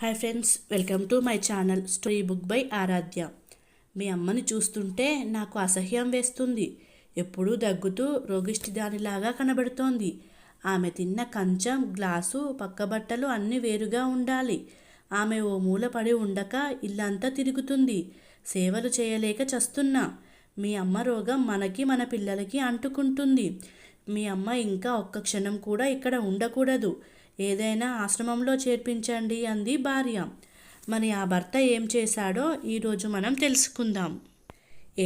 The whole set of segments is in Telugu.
Hi friends, welcome to my channel story book by Aaradhya. మీ అమ్మని చూస్తుంటే నాకు అసహ్యం వేస్తుంది. ఎప్పుడూ దగ్గుతూ రోగిష్టిదానిలాగా కనబడుతోంది. ఆమె తిన్న కంచం, గ్లాసు, పక్కబట్టలు అన్నీ వేరుగా ఉండాలి. ఆమె ఓ మూల పడి ఉండక ఇల్లంతా తిరుగుతుంది. సేవలు చేయలేక చస్తున్నా. మీ అమ్మ రోగం మనకి మన పిల్లలకి అంటుకుంటుంది. మీ అమ్మ ఇంకా ఒక్క క్షణం కూడా ఇక్కడ ఉండకూడదు. ఏదైనా ఆశ్రమంలో చేర్పించండి అంది భార్య. మరి ఆ భర్త ఏం చేశాడో ఈరోజు మనం తెలుసుకుందాం.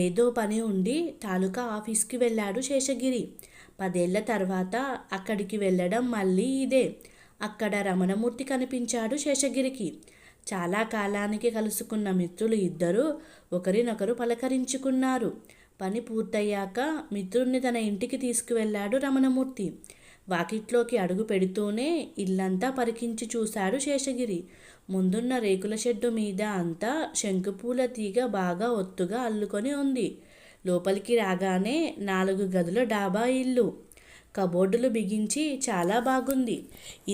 ఏదో పని ఉండి తాలూకా ఆఫీస్కి వెళ్ళాడు శేషగిరి. 10 ఏళ్ల తర్వాత అక్కడికి వెళ్ళడం మళ్ళీ ఇదే. అక్కడ రమణమూర్తి కనిపించాడు శేషగిరికి. చాలా కాలానికి కలుసుకున్న మిత్రులు ఇద్దరూ ఒకరినొకరు పలకరించుకున్నారు. పని పూర్తయ్యాక మిత్రుణ్ణి తన ఇంటికి తీసుకువెళ్ళాడు రమణమూర్తి. వాకిట్లోకి అడుగు పెడుతూనే ఇల్లంతా పరికించి చూశాడు శేషగిరి. ముందున్న రేకుల షెడ్డు మీద అంతా శంకుపూల తీగ బాగా ఒత్తుగా అల్లుకొని ఉంది. లోపలికి రాగానే 4 గదుల డాబా ఇల్లు. కబోర్డులు బిగించి చాలా బాగుంది.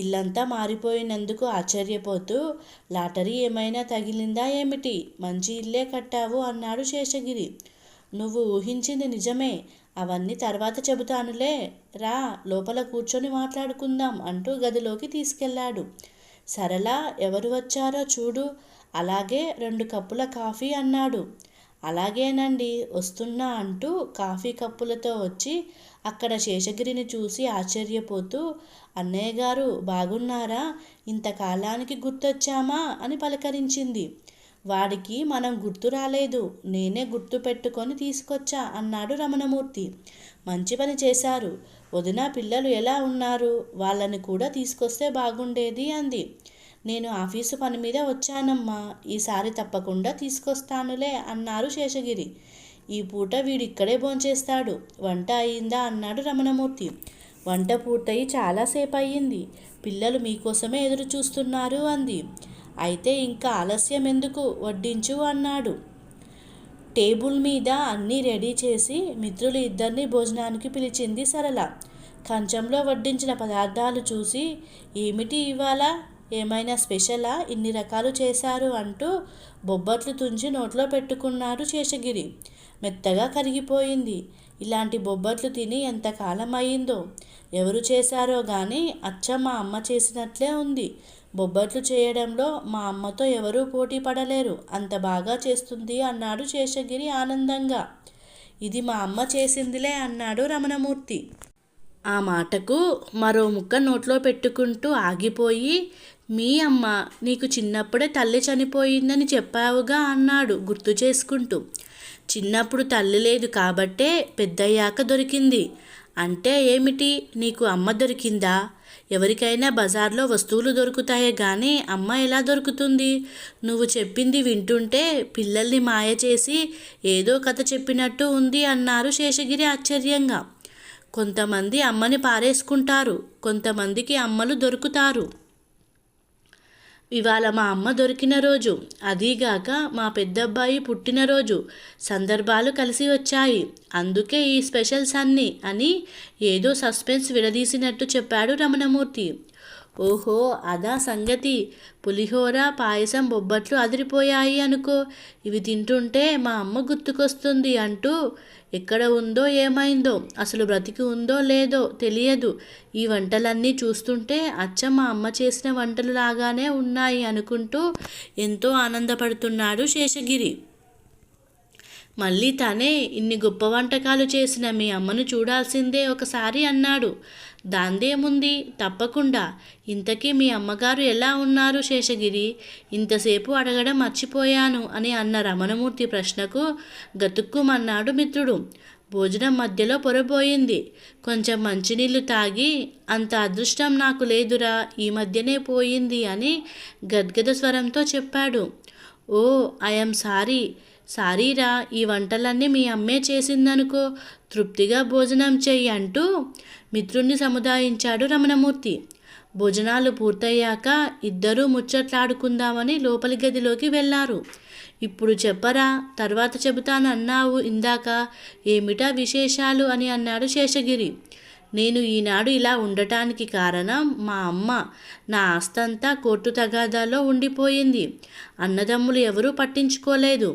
ఇల్లంతా మారిపోయినందుకు ఆశ్చర్యపోతూ, లాటరీ ఏమైనా తగిలిందా ఏమిటి? మంచి ఇల్లే కట్టావు అన్నాడు శేషగిరి. నువ్వు ఊహించింది నిజమే. అవన్నీ తర్వాత చెబుతానులే, రా లోపల కూర్చొని మాట్లాడుకుందాం అంటూ గదిలోకి తీసుకెళ్ళాడు. సరళ ఎవరు వచ్చారో చూడు, అలాగే 2 కప్పుల కాఫీ అన్నాడు. అలాగేనండి, వస్తున్నా అంటూ కాఫీ కప్పులతో వచ్చి అక్కడ శేషగిరిని చూసి ఆశ్చర్యపోతూ, అన్నయ్య గారు బాగున్నారా? ఇంతకాలానికి గుర్తొచ్చామా అని పలకరించింది. వాడికి మనం గుర్తు రాలేదు, నేనే గుర్తు పెట్టుకొని తీసుకొచ్చా అన్నాడు రమణమూర్తి. మంచి పని చేశారు. వదిన పిల్లలు ఎలా ఉన్నారు? వాళ్ళని కూడా తీసుకొస్తే బాగుండేది అంది. నేను ఆఫీసు పని మీద వచ్చానమ్మా, ఈసారి తప్పకుండా తీసుకొస్తానులే అన్నారు శేషగిరి. ఈ పూట వీడిక్కడే భోంచేస్తాడు. వంట అయిందా అన్నాడు రమణమూర్తి. వంట పూర్తయి చాలాసేపు అయ్యింది. పిల్లలు మీకోసమే ఎదురు చూస్తున్నారు అంది. అయితే ఇంకా ఆలస్యం ఎందుకు, వడ్డించు అన్నాడు. టేబుల్ మీద అన్నీ రెడీ చేసి మిత్రులు ఇద్దరిని భోజనానికి పిలిచింది సరళ. కంచంలో వడ్డించిన పదార్థాలు చూసి, ఏమిటి ఇవాళ, ఏమైనా స్పెషలా, ఇన్ని రకాలు చేశారు అంటూ బొబ్బట్లు తుంచి నోట్లో పెట్టుకున్నాడు శేషగిరి. మెత్తగా కరిగిపోయింది. ఇలాంటి బొబ్బట్లు తిని ఎంతకాలం అయిందో. ఎవరు చేశారో కానీ అచ్చం మా అమ్మ చేసినట్లే ఉంది. బొబ్బట్లు చేయడంలో మా అమ్మతో ఎవరూ పోటీ పడలేరు, అంత బాగా చేస్తుంది అన్నాడు శేషగిరి ఆనందంగా. ఇది మా అమ్మ చేసిందిలే అన్నాడు రమణమూర్తి. ఆ మాటకు మరో ముక్క నోట్లో పెట్టుకుంటూ ఆగిపోయి, మీ అమ్మ నీకు చిన్నప్పుడే తల్లి చనిపోయిందని చెప్పావుగా అన్నాడు గుర్తు చేసుకుంటూ. చిన్నప్పుడు తల్లి లేదు కాబట్టే పెద్దయ్యాక దొరికింది. అంటే ఏమిటి, నీకు అమ్మ దొరికిందా? ఎవరికైనా బజార్లో వస్తువులు దొరుకుతాయే కానీ అమ్మ ఎలా దొరుకుతుంది? నువ్వు చెప్పింది వింటుంటే పిల్లల్ని మాయ చేసి ఏదో కథ చెప్పినట్టు ఉంది అన్నారు శేషగిరి ఆశ్చర్యంగా. కొంతమంది అమ్మని పారేసుకుంటారు, కొంతమందికి అమ్మలు దొరుకుతారు. ఇవాళ మా అమ్మ దొరికిన రోజు, అదీగాక మా పెద్దబ్బాయి పుట్టినరోజు. సందర్భాలు కలిసి వచ్చాయి, అందుకే ఈ స్పెషల్స్ అన్నీ అని ఏదో సస్పెన్స్ విడదీసినట్టు చెప్పాడు రమణమూర్తి. ఓహో, అదా సంగతి. పులిహోర, పాయసం, బొబ్బట్లు అదిరిపోయాయి అనుకో. ఇవి తింటుంటే మా అమ్మ గుర్తుకొస్తుంది అంటూ, ఎక్కడ ఉందో ఏమైందో, అసలు బ్రతికి ఉందో లేదో తెలియదు. ఈ వంటలన్నీ చూస్తుంటే అచ్చం మా అమ్మ చేసిన వంటలు లాగానే ఉన్నాయి అనుకుంటూ ఎంతో ఆనందపడుతున్నాడు శేషగిరి. మళ్ళీ తనే ఇన్ని గొప్ప వంటకాలు చేసిన మీ అమ్మను చూడాల్సిందే ఒకసారి అన్నాడు. దాందేముంది, తప్పకుండా. ఇంతకీ మీ అమ్మగారు ఎలా ఉన్నారు శేషగిరి? ఇంతసేపు అడగడం మర్చిపోయాను అని అన్న రమణమూర్తి ప్రశ్నకు గతుక్కుమన్నాడు మిత్రుడు. భోజనం మధ్యలో పొరపోయింది. కొంచెం మంచినీళ్ళు తాగి, అంత అదృష్టం నాకు లేదురా, ఈ మధ్యనే పోయింది అని గద్గద స్వరంతో చెప్పాడు. ఓ, ఐఎమ్ సారీరా, ఈ వంటలన్నీ మీ అమ్మే చేసిందనుకో. తృప్తిగా భోజనం చెయ్యి అంటూ మిత్రుణ్ణి సముదాయించాడు రమణమూర్తి. భోజనాలు పూర్తయ్యాక ఇద్దరూ ముచ్చట్లాడుకుందామని లోపలి గదిలోకి వెళ్ళారు. ఇప్పుడు చెప్పరా, తర్వాత చెబుతానన్నావు ఇందాక, ఏమిటా విశేషాలు అని అన్నాడు శేషగిరి. నేను ఈనాడు ఇలా ఉండటానికి కారణం మా అమ్మ. నా ఆస్తంతా కోర్టు తగాదాలో ఉండిపోయింది. అన్నదమ్ములు ఎవరూ పట్టించుకోలేదు.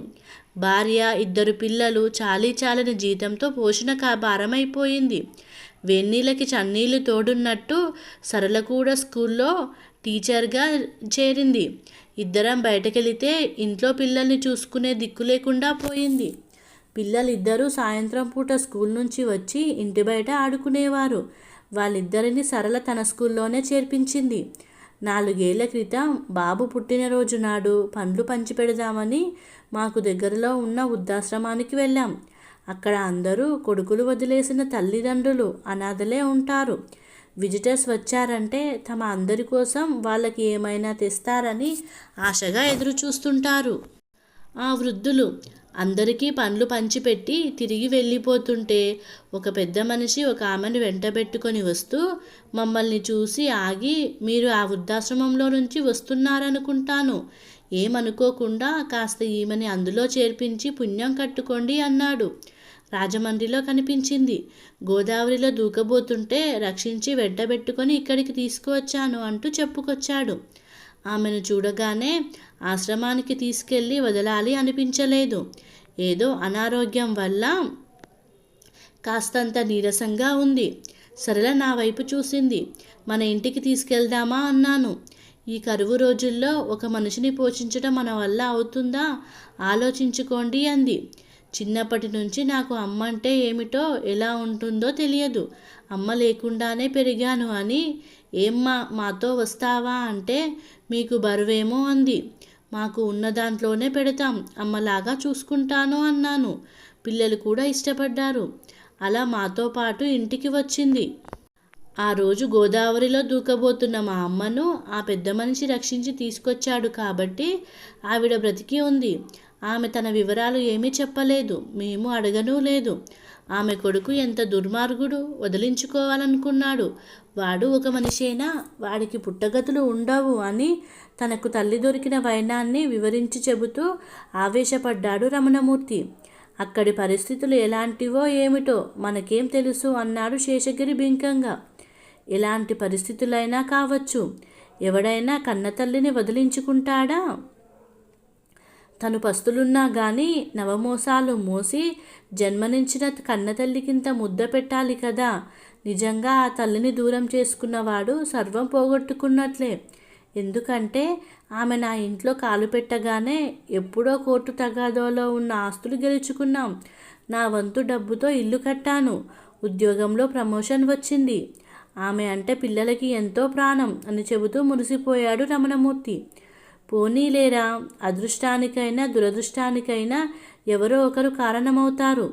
భార్య, 2 పిల్లలు, చాలీచాలని జీతంతో పోషణ భారమైపోయింది. వేన్నీళ్ళకి చన్నీళ్ళు తోడున్నట్టు సరళ కూడా స్కూల్లో టీచర్గా చేరింది. ఇద్దరం బయటకెళితే ఇంట్లో పిల్లల్ని చూసుకునే దిక్కు లేకుండా పోయింది. పిల్లలిద్దరూ సాయంత్రం పూట స్కూల్ నుంచి వచ్చి ఇంటి బయట ఆడుకునేవారు. వాళ్ళిద్దరిని సరళ తన స్కూల్లోనే చేర్పించింది. 4 ఏళ్ల క్రితం బాబు పుట్టినరోజు నాడు పండ్లు పంచిపెడదామని మాకు దగ్గరలో ఉన్న వృద్ధాశ్రమానికి వెళ్ళాం. అక్కడ అందరూ కొడుకులు వదిలేసిన తల్లిదండ్రులు అనాథలే ఉంటారు. విజిటర్స్ వచ్చారంటే తమ అందరి కోసం వాళ్ళకి ఏమైనా తెస్తారని ఆశగా ఎదురు చూస్తుంటారు. ఆ వృద్ధులు అందరికీ పండ్లు పంచిపెట్టి తిరిగి వెళ్ళిపోతుంటే ఒక పెద్ద మనిషి ఒక ఆమెను వెంటబెట్టుకొని వస్తూ మమ్మల్ని చూసి ఆగి, మీరు ఆ వృద్ధాశ్రమంలో నుంచి వస్తున్నారనుకుంటాను, ఏమనుకోకుండా కాస్త ఈమెని అందులో చేర్పించి పుణ్యం కట్టుకోండి అన్నాడు. రాజమండ్రిలో కనిపించింది. గోదావరిలో దూకబోతుంటే రక్షించి వెంటబెట్టుకొని ఇక్కడికి తీసుకువచ్చాను అంటూ చెప్పుకొచ్చాడు. ఆమెను చూడగానే ఆశ్రమానికి తీసుకెళ్ళి వదలాలి అనిపించలేదు. ఏదో అనారోగ్యం వల్ల కాస్తంత నీరసంగా ఉంది. సరళ నా వైపు చూసింది. మన ఇంటికి తీసుకెళ్దామా అన్నాను. ఈ కరువు రోజుల్లో ఒక మనిషిని పోషించడం మన వల్ల అవుతుందా ఆలోచించుకోండి అంది. చిన్నప్పటి నుంచి నాకు అమ్మ అంటే ఏమిటో, ఎలా ఉంటుందో తెలియదు. అమ్మ లేకుండానే పెరిగాను అని, ఏమ్మా మాతో వస్తావా అంటే మీకు బరువేమో అంది. మాకు ఉన్న దాంట్లోనే పెడతాం, అమ్మలాగా చూసుకుంటాను అన్నాను. పిల్లలు కూడా ఇష్టపడ్డారు. అలా మాతో పాటు ఇంటికి వచ్చింది. ఆ రోజు గోదావరిలో దూకబోతున్న మా అమ్మను ఆ పెద్ద మనిషి రక్షించి తీసుకొచ్చాడు కాబట్టి ఆవిడ బ్రతికి ఉంది. ఆమె తన వివరాలు ఏమీ చెప్పలేదు, మేము అడగనూ లేదు. ఆమె కొడుకు ఎంత దుర్మార్గుడు, వదిలించుకోవాలనుకున్నాడు. వాడు ఒక మనిషేనా, వాడికి పుట్టగతులు ఉండవు అని తనకు తల్లి దొరికిన వైనాన్ని వివరించి చెబుతూ ఆవేశపడ్డాడు రమణమూర్తి. అక్కడి పరిస్థితులు ఎలాంటివో ఏమిటో మనకేం తెలుసు అన్నాడు శేషగిరి బింకంగా. ఎలాంటి పరిస్థితులైనా కావచ్చు, ఎవడైనా కన్నతల్లిని వదిలించుకుంటాడా? తను పస్తులున్నా గాని నవమోసాలు మోసి జన్మనించిన కన్నతల్లికింత ముద్ద పెట్టాలి కదా. నిజంగా ఆ తల్లిని దూరం చేసుకున్నవాడు సర్వం పోగొట్టుకున్నట్లే. ఎందుకంటే ఆమె నా ఇంట్లో కాలు పెట్టగానే ఎప్పుడో కోర్టు తగాదాలో ఉన్న ఆస్తులు గెలుచుకున్నాం. నా వంతు డబ్బుతో ఇల్లు కట్టాను. ఉద్యోగంలో ప్రమోషన్ వచ్చింది. ఆమె అంటే పిల్లలకి ఎంతో ప్రాణం అని చెబుతూ మురిసిపోయాడు రమణమూర్తి. పోనీలేరా, అదృష్టానికైనా దురదృష్టానికైనా ఎవరో ఒకరు కారణమవుతారు.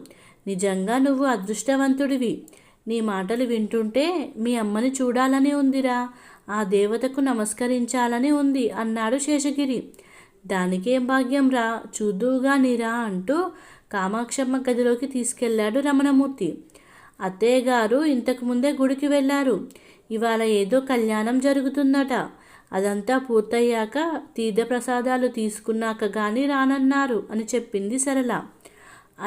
నిజంగా నువ్వు అదృష్టవంతుడివి. నీ మాటలు వింటుంటే మీ అమ్మని చూడాలని ఉందిరా, ఆ దేవతకు నమస్కరించాలని ఉంది అన్నాడు శేషగిరి. దానికేం భాగ్యం రా, చూద్దువుగా నీరా అంటూ కామాక్షమ్మ గదిలోకి తీసుకెళ్లాడు రమణమూర్తి. అత్తయ్య గారు ఇంతకుముందే గుడికి వెళ్ళారు. ఇవాళ ఏదో కళ్యాణం జరుగుతుందట. అదంతా పూర్తయ్యాక తీర్థప్రసాదాలు తీసుకున్నాక గాని రానన్నారు అని చెప్పింది సరళ.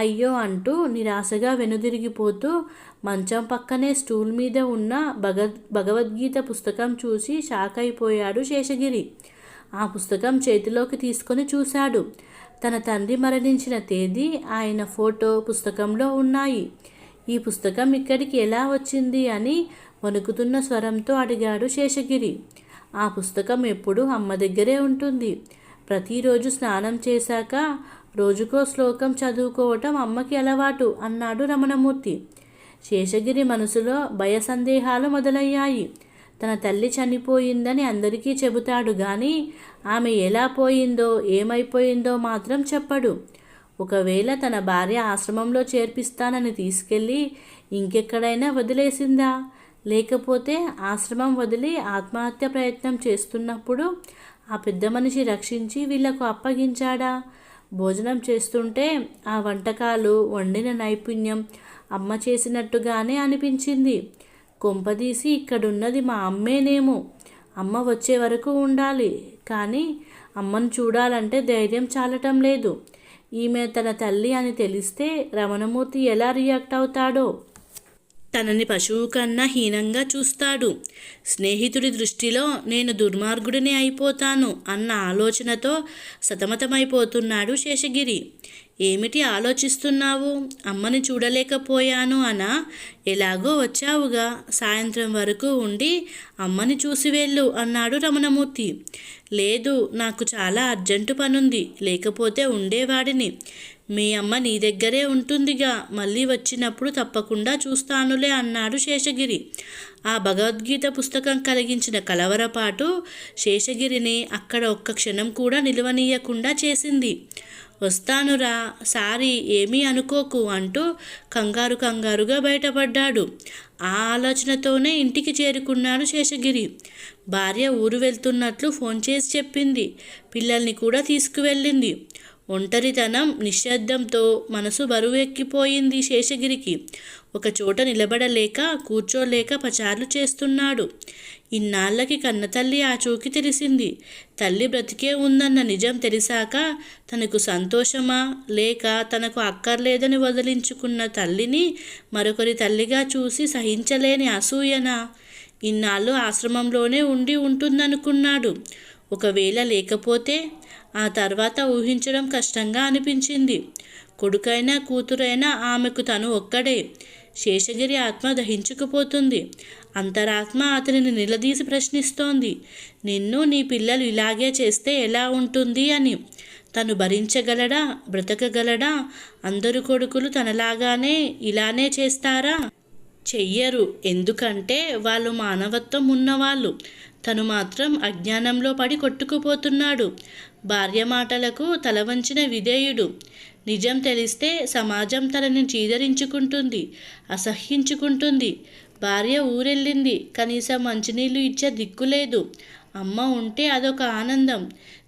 అయ్యో అంటూ నిరాశగా వెనుదిరిగిపోతూ మంచం పక్కనే స్టూల్ మీద ఉన్న భగవద్గీత పుస్తకం చూసి షాక్ అయిపోయాడు శేషగిరి. ఆ పుస్తకం చేతిలోకి తీసుకొని చూశాడు. తన తండ్రి మరణించిన తేదీ, ఆయన ఫోటో పుస్తకంలో ఉన్నాయి. ఈ పుస్తకం ఇక్కడికి ఎలా వచ్చింది అని వణుకుతున్న స్వరంతో అడిగాడు శేషగిరి. ఆ పుస్తకం ఎప్పుడూ అమ్మ దగ్గరే ఉంటుంది. ప్రతిరోజు స్నానం చేశాక రోజుకో శ్లోకం చదువుకోవటం అమ్మకి అలవాటు అన్నాడు రమణమూర్తి. శేషగిరి మనసులో భయ సందేహాలు మొదలయ్యాయి. తన తల్లి చనిపోయిందని అందరికీ చెబుతాడు కానీ ఆమె ఎలా పోయిందో ఏమైపోయిందో మాత్రం చెప్పడు. ఒకవేళ తన భార్య ఆశ్రమంలో చేర్పిస్తానని తీసుకెళ్ళి ఇంకెక్కడైనా వదిలేసిందా? లేకపోతే ఆశ్రమం వదిలి ఆత్మహత్య ప్రయత్నం చేస్తున్నప్పుడు ఆ పెద్ద మనిషి రక్షించి వీళ్లకు అప్పగించాడా? భోజనం చేస్తుంటే ఆ వంటకాలు వండిన నైపుణ్యం అమ్మ చేసినట్టుగానే అనిపించింది. కొంపదీసి ఇక్కడున్నది మా అమ్మేనేమో. అమ్మ వచ్చే వరకు ఉండాలి, కానీ అమ్మను చూడాలంటే ధైర్యం చాలటం లేదు. ఈమె తన తల్లి అని తెలిస్తే రమణమూర్తి ఎలా రియాక్ట్ అవుతాడో. తనని పశువు కన్నా హీనంగా చూస్తాడు. స్నేహితుడి దృష్టిలో నేను దుర్మార్గుడిని అయిపోతాను అన్న ఆలోచనతో సతమతమైపోతున్నాడు శేషగిరి. ఏమిటి ఆలోచిస్తున్నావు? అమ్మని చూడలేకపోయాను అనా? ఎలాగో వచ్చావుగా, సాయంత్రం వరకు ఉండి అమ్మని చూసి వెళ్ళు అన్నాడు రమణమూర్తి. లేదు, నాకు చాలా అర్జెంటు పనుంది, లేకపోతే ఉండేవాడిని. మీ అమ్మ నీ దగ్గరే ఉంటుందిగా, మళ్ళీ వచ్చినప్పుడు తప్పకుండా చూస్తానులే అన్నాడు శేషగిరి. ఆ భగవద్గీత పుస్తకం కలిగించిన కలవరపాటు శేషగిరిని అక్కడ ఒక్క క్షణం కూడా నిలవనీయకుండా చేసింది. వస్తానురా, సారీ, ఏమీ అనుకోకు అంటూ కంగారుగా బయటపడ్డాడు. ఆ ఆలోచనతోనే ఇంటికి చేరుకున్నాడు శేషగిరి. భార్య ఊరు వెళ్తున్నట్లు ఫోన్ చేసి చెప్పింది. పిల్లల్ని కూడా తీసుకువెళ్ళింది. ఒంటరితనం, నిశ్శబ్దంతో మనసు బరువెక్కిపోయింది శేషగిరికి. ఒక చోట నిలబడలేక కూర్చోలేక పచార్లు చేస్తున్నాడు. ఇన్నాళ్ళకి కన్నతల్లి ఆచూకీ తెలిసింది. తల్లి బ్రతికే ఉందన్న నిజం తెలిసాక తనకు సంతోషమా, లేక తనకు అక్కర్లేదని వదిలించుకున్న తల్లిని మరొకరి తల్లిగా చూసి సహించలేని అసూయనా? ఇన్నాళ్ళు ఆశ్రమంలోనే ఉండి ఉంటుందనుకున్నాడు. ఒకవేళ లేకపోతే? ఆ తర్వాత ఊహించడం కష్టంగా అనిపించింది. కొడుకైనా కూతురైనా ఆమెకు తను ఒక్కడే. శేషగిరి ఆత్మ దహించుకుపోతుంది. అంతరాత్మ అతనిని నిలదీసి ప్రశ్నిస్తోంది. నిన్ను నీ పిల్లలు ఇలాగే చేస్తే ఎలా ఉంటుంది అని. తను భరించగలడా? బ్రతకగలడా? అందరు కొడుకులు తనలాగానే ఇలానే చేస్తారా? చెయ్యరు. ఎందుకంటే వాళ్ళు మానవత్వం ఉన్నవాళ్ళు. తను మాత్రం అజ్ఞానంలో పడి కొట్టుకుపోతున్నాడు. భార్య మాటలకు తలవంచిన విధేయుడు. నిజం తెలిస్తే సమాజం తనని చీదరించుకుంటుంది, అసహ్యించుకుంటుంది. భార్య ఊరెళ్ళింది, కనీసం మంచినీళ్ళు ఇచ్చే దిక్కులేదు. అమ్మ ఉంటే అదొక ఆనందం.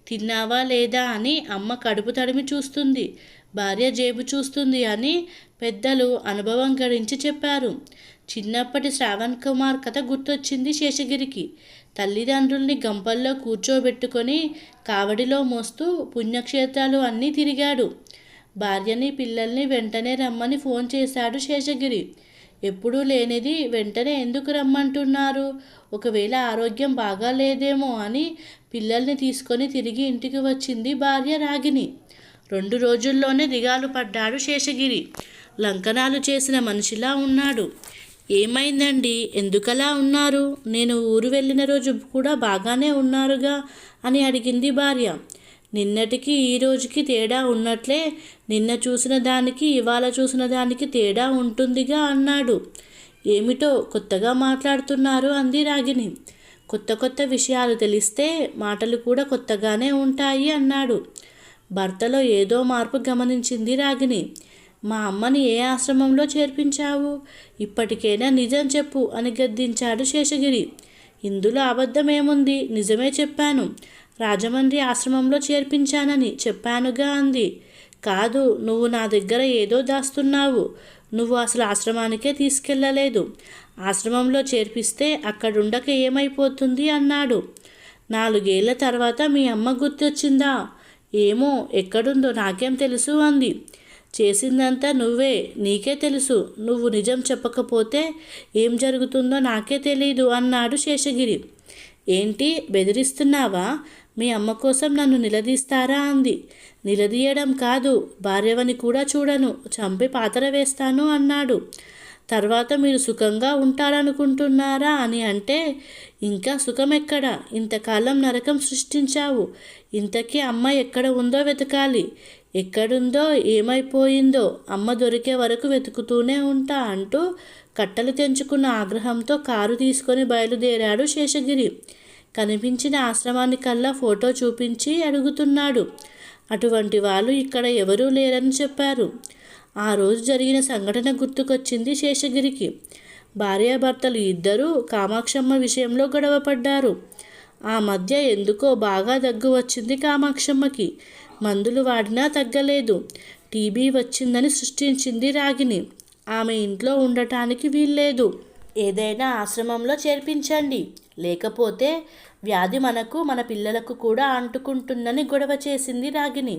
తిన్నావా లేదా అని అమ్మ కడుపు తడిమి చూస్తుంది, భార్య జేబు చూస్తుంది అని పెద్దలు అనుభవం గడించి చెప్పారు. చిన్నప్పటి శ్రావణ్ కుమార్ కథ గుర్తొచ్చింది శేషగిరికి. తల్లిదండ్రుల్ని గంపల్లో కూర్చోబెట్టుకొని కావడిలో మోస్తూ పుణ్యక్షేత్రాలు అన్నీ తిరిగాడు. భార్యని పిల్లల్ని వెంటనే రమ్మని ఫోన్ చేశాడు శేషగిరి. ఎప్పుడూ లేనిది వెంటనే ఎందుకు రమ్మంటున్నారు? ఒకవేళ ఆరోగ్యం బాగాలేదేమో అని పిల్లల్ని తీసుకొని తిరిగి ఇంటికి వచ్చింది భార్య రాగిని. 2 రోజుల్లోనే దిగాలు పడ్డాడు శేషగిరి. లంకనాలు చేసిన మనిషిలా ఉన్నాడు. ఏమైందండి, ఎందుకలా ఉన్నారు? నేను ఊరు వెళ్ళిన రోజు కూడా బాగానే ఉన్నారుగా అని అడిగింది భార్య. నిన్నటికి ఈ రోజుకి తేడా ఉన్నట్లే, నిన్న చూసిన దానికి ఇవాళ చూసిన దానికి తేడా ఉంటుందిగా అన్నాడు. ఏమిటో కొత్తగా మాట్లాడుతున్నారు అంది రాగిని. కొత్త విషయాలు తెలిస్తే మాటలు కూడా కొత్తగానే ఉంటాయి అన్నాడు. భర్తలో ఏదో మార్పు గమనించింది రాగిని. మా అమ్మని ఏ ఆశ్రమంలో చేర్పించావు? ఇప్పటికైనా నిజం చెప్పు అని గద్దించాడు శేషగిరి. ఇందులో అబద్ధమేముంది? నిజమే చెప్పాను. రాజమండ్రి ఆశ్రమంలో చేర్పించానని చెప్పానుగా అంది. కాదు, నువ్వు నా దగ్గర ఏదో దాస్తున్నావు. నువ్వు అసలు ఆశ్రమానికే తీసుకెళ్ళలేదు. ఆశ్రమంలో చేర్పిస్తే అక్కడుండక ఏమైపోతుంది అన్నాడు. 4 ఏళ్ల తర్వాత మీ అమ్మ గుర్తొచ్చిందా? ఏమో, ఎక్కడుందో నాకేం తెలుసు అంది. చేసిందంతా నువ్వే, నీకే తెలుసు. నువ్వు నిజం చెప్పకపోతే ఏం జరుగుతుందో నాకే తెలీదు అన్నాడు శేషగిరి. ఏంటి, బెదిరిస్తున్నావా? మీ అమ్మ కోసం నన్ను నిలదీస్తారా అంది. నిలదీయడం కాదు, భార్యవని కూడా చూడను, చంపి పాతర వేస్తాను అన్నాడు. తర్వాత మీరు సుఖంగా ఉంటారనుకుంటున్నారా అని అంటే, ఇంకా సుఖం ఎక్కడ? ఇంతకాలం నరకం సృష్టించావు. ఇంతకీ అమ్మ ఎక్కడ ఉందో వెతకాలి. ఎక్కడుందో, ఏమైపోయిందో అమ్మ దొరికే వరకు వెతుకుతూనే ఉంటా అంటూ కట్టలు తెంచుకున్న ఆగ్రహంతో కారు తీసుకొని బయలుదేరాడు శేషగిరి. కనిపించిన ఆశ్రమానికల్లా ఫోటో చూపించి అడుగుతున్నాడు. అటువంటి వాళ్ళు ఇక్కడ ఎవరూ లేరని చెప్పారు. ఆ రోజు జరిగిన సంఘటన గుర్తుకొచ్చింది శేషగిరికి. భార్యాభర్తలు ఇద్దరూ కామాక్షమ్మ విషయంలో గొడవపడ్డారు. ఆ మధ్య ఎందుకో బాగా దగ్గు వచ్చింది కామాక్షమ్మకి. మందులు వాడినా తగ్గలేదు. టీబీ వచ్చిందని సృష్టించింది రాగిని. ఆమె ఇంట్లో ఉండటానికి వీల్లేదు. ఏదైనా ఆశ్రమంలో చేర్పించండి, లేకపోతే వ్యాధి మనకు మన పిల్లలకు కూడా అంటుకుంటుందని గొడవ చేసింది రాగిని.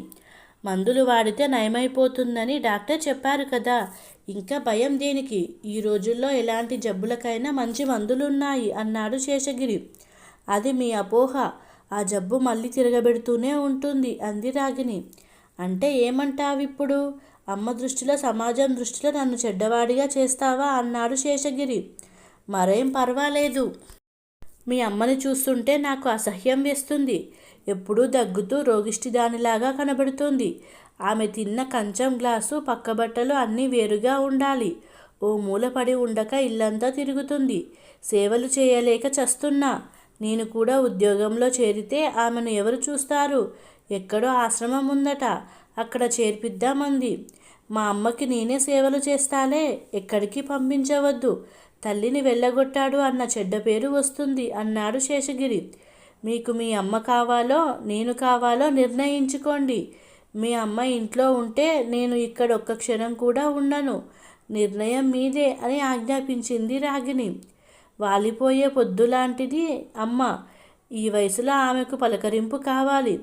మందులు వాడితే నయమైపోతుందని డాక్టర్ చెప్పారు కదా, ఇంకా భయం దేనికి? ఈ రోజుల్లో ఎలాంటి జబ్బులకైనా మంచి మందులున్నాయి అన్నాడు శేషగిరి. అది మీ అపోహ. ఆ జబ్బు మళ్ళీ తిరగబెడుతూనే ఉంటుంది అంది రాగిణి. అంటే ఏమంటావిప్పుడు? అమ్మ దృష్టిలో, సమాజం దృష్టిలో నన్ను చెడ్డవాడిగా చేస్తావా అన్నాడు శేషగిరి. మరేం పర్వాలేదు. మీ అమ్మని చూస్తుంటే నాకు అసహ్యం వేస్తుంది. ఎప్పుడూ దగ్గుతూ రోగిష్టిదానిలాగా కనబడుతోంది. ఆమె తిన్న కంచం, గ్లాసు, పక్కబట్టలు అన్నీ వేరుగా ఉండాలి. ఓ మూల పడి ఉండక ఇల్లంతా తిరుగుతుంది. సేవలు చేయలేక చస్తున్నా. నేను కూడా ఉద్యోగంలో చేరితే ఆమెను ఎవరు చూస్తారు? ఎక్కడో ఆశ్రమం ఉందట, అక్కడ చేర్పిద్దామంది. మా అమ్మకి నేనే సేవలు చేస్తాలే, ఎక్కడికి పంపించవద్దు. తల్లిని వెళ్ళగొట్టాడు అన్న చెడ్డ పేరు వస్తుంది అన్నాడు శేషగిరి. మీకు మీ అమ్మ కావాలో నేను కావాలో నిర్ణయించుకోండి. మీ అమ్మ ఇంట్లో ఉంటే నేను ఇక్కడ ఒక్క క్షణం కూడా ఉండను. నిర్ణయం మీదే అని ఆజ్ఞాపించింది రాగిణి. వాలిపోయే పొద్దులాంటిది అమ్మ. ఈ వయసులో ఆమెకు పలకరింపు కావాలి.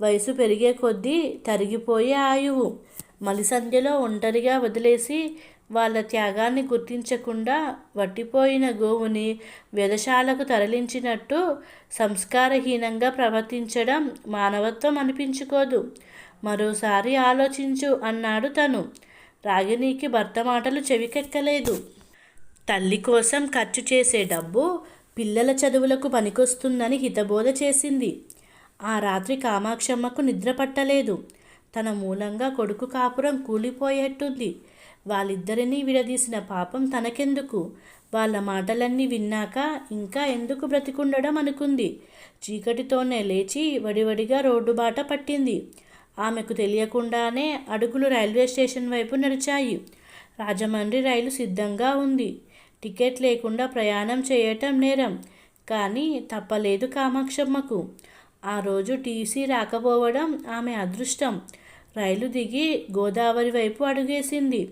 వయసు పెరిగే కొద్దీ తరిగిపోయే ఆయువు. మలిసంధ్యలో ఒంటరిగా వదిలేసి వాళ్ళ త్యాగాన్ని గుర్తించకుండా వట్టిపోయిన గోవుని వ్యధశాలకు తరలించినట్టు సంస్కారహీనంగా ప్రవర్తించడం మానవత్వం అనిపించుకోదు. మరోసారి ఆలోచించు అన్నాడు తను. రాగిణికి భర్త మాటలు చెవికెక్కలేదు. తల్లి కోసం ఖర్చు చేసే డబ్బు పిల్లల చదువులకు పనికొస్తుందని హితబోధ చేసింది. ఆ రాత్రి కామాక్షమ్మకు నిద్ర పట్టలేదు. తన మూలంగా కొడుకు కాపురం కూలిపోయేట్టుంది. వాళ్ళిద్దరినీ విడదీసిన పాపం తనకెందుకు? వాళ్ళ మాటలన్నీ విన్నాక ఇంకా ఎందుకు బ్రతికుండడం అనుకుంది. చీకటితోనే లేచి వడివడిగా రోడ్డు బాట పట్టింది. ఆమెకు తెలియకుండానే అడుగులు రైల్వే స్టేషన్ వైపు నడిచాయి. రాజమండ్రి రైలు సిద్ధంగా ఉంది. టికెట్ లేకుండా ప్రయాణం చేయటం నేరం. కానీ తప్పలేదు కామాక్షమ్మకు. ఆ రోజు టీసీ రాకపోవడం ఆమె అదృష్టం. రైలు దిగి గోదావరి వైపు అడుగేసింది.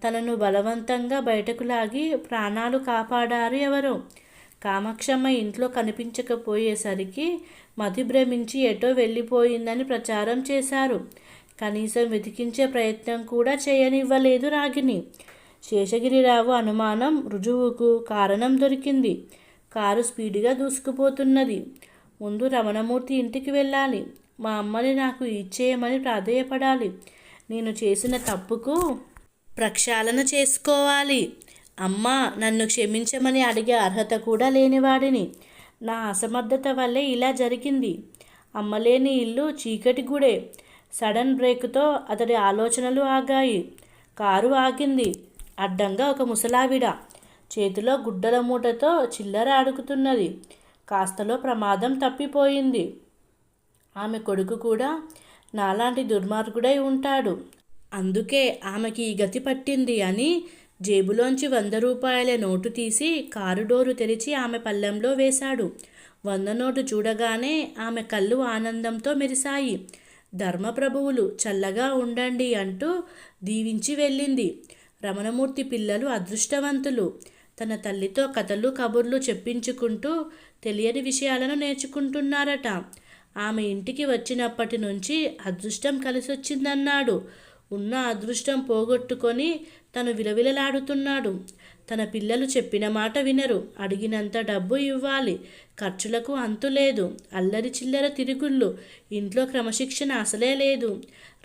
తనను బలవంతంగా బయటకు లాగి ప్రాణాలు కాపాడారు ఎవరో. కామాక్షమ్మ ఇంట్లో కనిపించకపోయేసరికి మతి భ్రమించి ఎటో వెళ్ళిపోయిందని ప్రచారం చేశారు. కనీసం వెతికించే ప్రయత్నం కూడా చేయనివ్వలేదు రాగిణి. శేషగిరిరావు అనుమానం రుజువుకు కారణం దొరికింది. కారు స్పీడ్గా దూసుకుపోతున్నది. ముందు రమణమూర్తి ఇంటికి వెళ్ళాలి. మా అమ్మని నాకు ఇచ్చేయమని ప్రాధేయపడాలి. నేను చేసిన తప్పుకు ప్రక్షాళన చేసుకోవాలి. అమ్మా, నన్ను క్షమించమని అడిగే అర్హత కూడా లేనివాడిని. నా అసమర్థత వల్లే ఇలా జరిగింది. అమ్మలేని ఇల్లు చీకటి గుడే. సడన్ బ్రేక్తో అతడి ఆలోచనలు ఆగాయి. కారు ఆగింది. అడ్డంగా ఒక ముసలావిడ చేతిలో గుడ్డల మూటతో చిల్లర అడుగుతున్నది. కాస్తలో ప్రమాదం తప్పిపోయింది. ఆమె కొడుకు కూడా నాలాంటి దుర్మార్గుడై ఉంటాడు. అందుకే ఆమెకి ఈ గతి పట్టింది అని జేబులోంచి 100 రూపాయల నోటు తీసి కారు డోరు తెరిచి ఆమె పళ్ళెంలో వేశాడు. 100 నోటు చూడగానే ఆమె కళ్ళు ఆనందంతో మెరిశాయి. ధర్మప్రభువులు చల్లగా ఉండండి అంటూ దీవించి వెళ్ళింది. రమణమూర్తి పిల్లలు అదృష్టవంతులు. తన తల్లితో కథలు కబుర్లు చెప్పించుకుంటూ తెలియని విషయాలను నేర్చుకుంటున్నారట. ఆమె ఇంటికి వచ్చినప్పటి నుంచి అదృష్టం కలిసొచ్చిందన్నాడు. ఉన్న అదృష్టం పోగొట్టుకొని తను విలవిలలాడుతున్నాడు. తన పిల్లలు చెప్పిన మాట వినరు. అడిగినంత డబ్బు ఇవ్వాలి. ఖర్చులకు అంతులేదు. అల్లరి చిల్లర తిరుగుళ్ళు. ఇంట్లో క్రమశిక్షణ అసలే లేదు.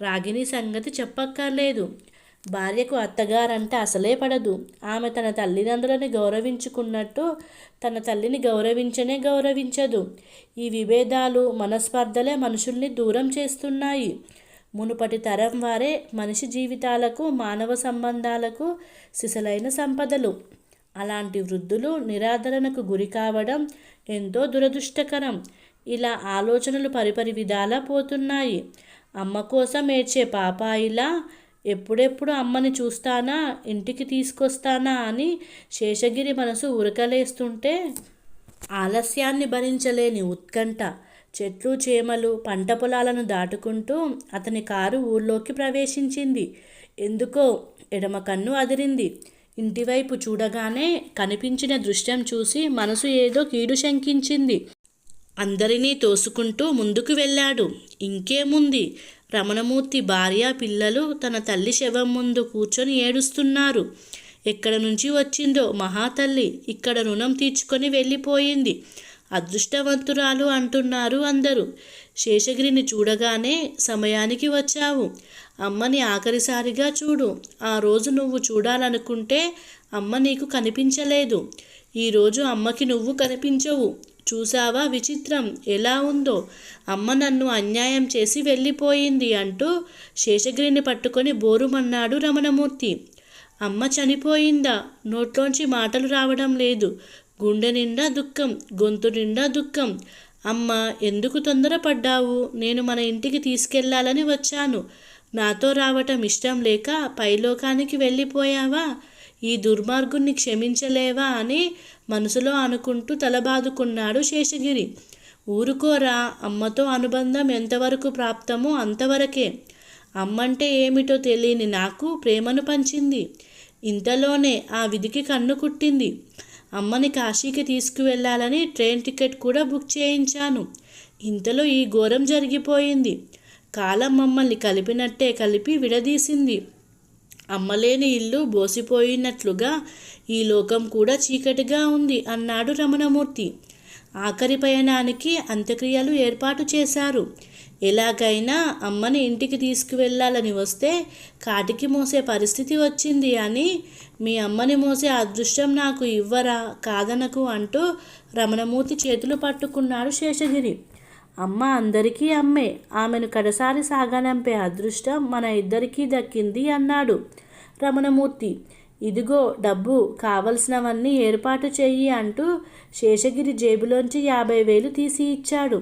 రాగిణి సంగతి చెప్పక్కర్లేదు. భార్యకు అత్తగారంటే అసలే పడదు. ఆమె తన తల్లిదండ్రులని గౌరవించుకున్నట్టు తన తల్లిని గౌరవించదు. ఈ విభేదాలు, మనస్పర్ధలే మనుషుల్ని దూరం చేస్తున్నాయి. మునుపటి తరం వారే మనిషి జీవితాలకు, మానవ సంబంధాలకు సిసలైన సంపదలు. అలాంటి వృద్ధులు నిరాదరణకు గురి కావడం ఎంతో దురదృష్టకరం. ఇలా ఆలోచనలు పరిపరి విధాలా పోతున్నాయి. అమ్మ కోసం ఏడ్చే పాపాయిలా ఎప్పుడెప్పుడు అమ్మని చూస్తానా, ఇంటికి తీసుకొస్తానా అని శేషగిరి మనసు ఉరకలేస్తుంటే ఆలస్యాన్ని భరించలేని ఉత్కంఠ. చెట్లు చేమలు పంట పొలాలను దాటుకుంటూ అతని కారు ఊర్లోకి ప్రవేశించింది. ఎందుకో ఎడమ కన్ను అదిరింది. ఇంటివైపు చూడగానే కనిపించిన దృశ్యం చూసి మనసు ఏదో కీడు శంకించింది. అందరినీ తోసుకుంటూ ముందుకు వెళ్ళాడు. ఇంకేముంది, రమణమూర్తి భార్య పిల్లలు తన తల్లి శవం ముందు కూర్చొని ఏడుస్తున్నారు. ఎక్కడ నుంచి వచ్చిందో మహాతల్లి, ఇక్కడ రుణం తీర్చుకొని వెళ్ళిపోయింది, అదృష్టవంతురాలు అంటున్నారు అందరూ. శేషగిరిని చూడగానే సమయానికి వచ్చావు. అమ్మని ఆఖరిసారిగా చూడు. ఆ రోజు నువ్వు చూడాలనుకుంటే అమ్మ నీకు కనిపించలేదు. ఈరోజు అమ్మకి నువ్వు కనిపించవు. చూసావా విచిత్రం ఎలా ఉందో? అమ్మ నన్ను అన్యాయం చేసి వెళ్ళిపోయింది అంటూ శేషగిరిని పట్టుకొని బోరుమన్నాడు రమణమూర్తి. అమ్మ చనిపోయిందా? నోట్లోంచి మాటలు రావడం లేదు. గుండె నిండా దుఃఖం, గొంతు నిండా దుఃఖం. అమ్మ, ఎందుకు తొందరపడ్డావు? నేను మన ఇంటికి తీసుకెళ్లాలని వచ్చాను. నాతో రావటం ఇష్టం లేక పైలోకానికి వెళ్ళిపోయావా? ఈ దుర్మార్గుణ్ణి క్షమించలేవా అని మనసులో అనుకుంటూ తలబాదుకున్నాడు శేషగిరి. ఊరుకోరా, అమ్మతో అనుబంధం ఎంతవరకు ప్రాప్తమో అంతవరకే. అమ్మంటే ఏమిటో తెలియని నాకు ప్రేమను పంచింది. ఇంతలోనే ఆ విధికి కన్ను కుట్టింది. అమ్మని కాశీకి తీసుకువెళ్ళాలని ట్రైన్ టికెట్ కూడా బుక్ చేయించాను. ఇంతలో ఈ ఘోరం జరిగిపోయింది. కాలం మమ్మల్ని కలిపినట్టే కలిపి విడదీసింది. అమ్మలేని ఇల్లు బోసిపోయినట్లుగా ఈ లోకం కూడా చీకటిగా ఉంది అన్నాడు రమణమూర్తి. ఆఖరి పయనానికి అంత్యక్రియలు ఏర్పాటు చేశారు. ఎలాగైనా అమ్మని ఇంటికి తీసుకువెళ్ళాలని వస్తే కాటికి మోసే పరిస్థితి వచ్చింది అని మీ అమ్మని మోసే అదృష్టం నాకు ఇవ్వరా, కాదనకు అంటూ రమణమూర్తి చేతులు పట్టుకున్నాడు శేషగిరి. అమ్మ అందరికీ అమ్మే. ఆమెను కడసారి సాగనంపే అదృష్టం మన ఇద్దరికీ దక్కింది అన్నాడు రమణమూర్తి. ఇదిగో డబ్బు, కావలసినవన్నీ ఏర్పాటు చెయ్యి అంటూ శేషగిరి జేబులోంచి 50,000 తీసి ఇచ్చాడు.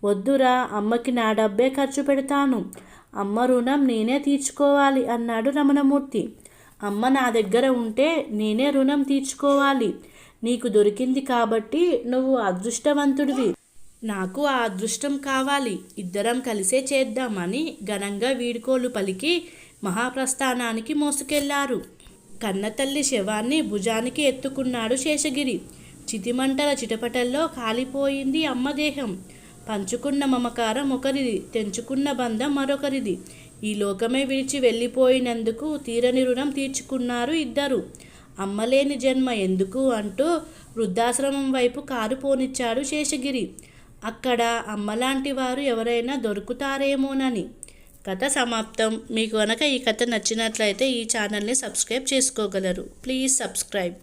వద్దురా, అమ్మకి నా డబ్బే ఖర్చు పెడతాను. అమ్మ రుణం నేనే తీర్చుకోవాలి అన్నాడు రమణమూర్తి. అమ్మ నా దగ్గర ఉంటే నేనే రుణం తీర్చుకోవాలి. నీకు దొరికింది కాబట్టి నువ్వు అదృష్టవంతుడివి. నాకు ఆ అదృష్టం కావాలి. ఇద్దరం కలిసే చేద్దామని ఘనంగా వీడ్కోలు పలికి మహాప్రస్థానానికి మోసుకెళ్లారు. కన్నతల్లి శవాన్ని భుజానికి ఎత్తుకున్నాడు శేషగిరి. చితిమంటల చిటపటల్లో కాలిపోయింది అమ్మ దేహం. పంచుకున్న మమకారం ఒకరిది, తెంచుకున్న బంధం మరొకరిది. ఈ లోకమే విడిచి వెళ్ళిపోయినందుకు తీరని రుణం తీర్చుకున్నారు ఇద్దరు. అమ్మలేని జన్మ ఎందుకు అంటూ వృద్ధాశ్రమం వైపు కారు పోనిచ్చాడు శేషగిరి. అక్కడ అమ్మలాంటి వారు ఎవరైనా దొరుకుతారేమోనని. కథ సమాప్తం. మీకు కనుక ఈ కథ నచ్చినట్లయితే ఈ ఛానల్ని సబ్స్క్రైబ్ చేసుకోగలరు. Please subscribe.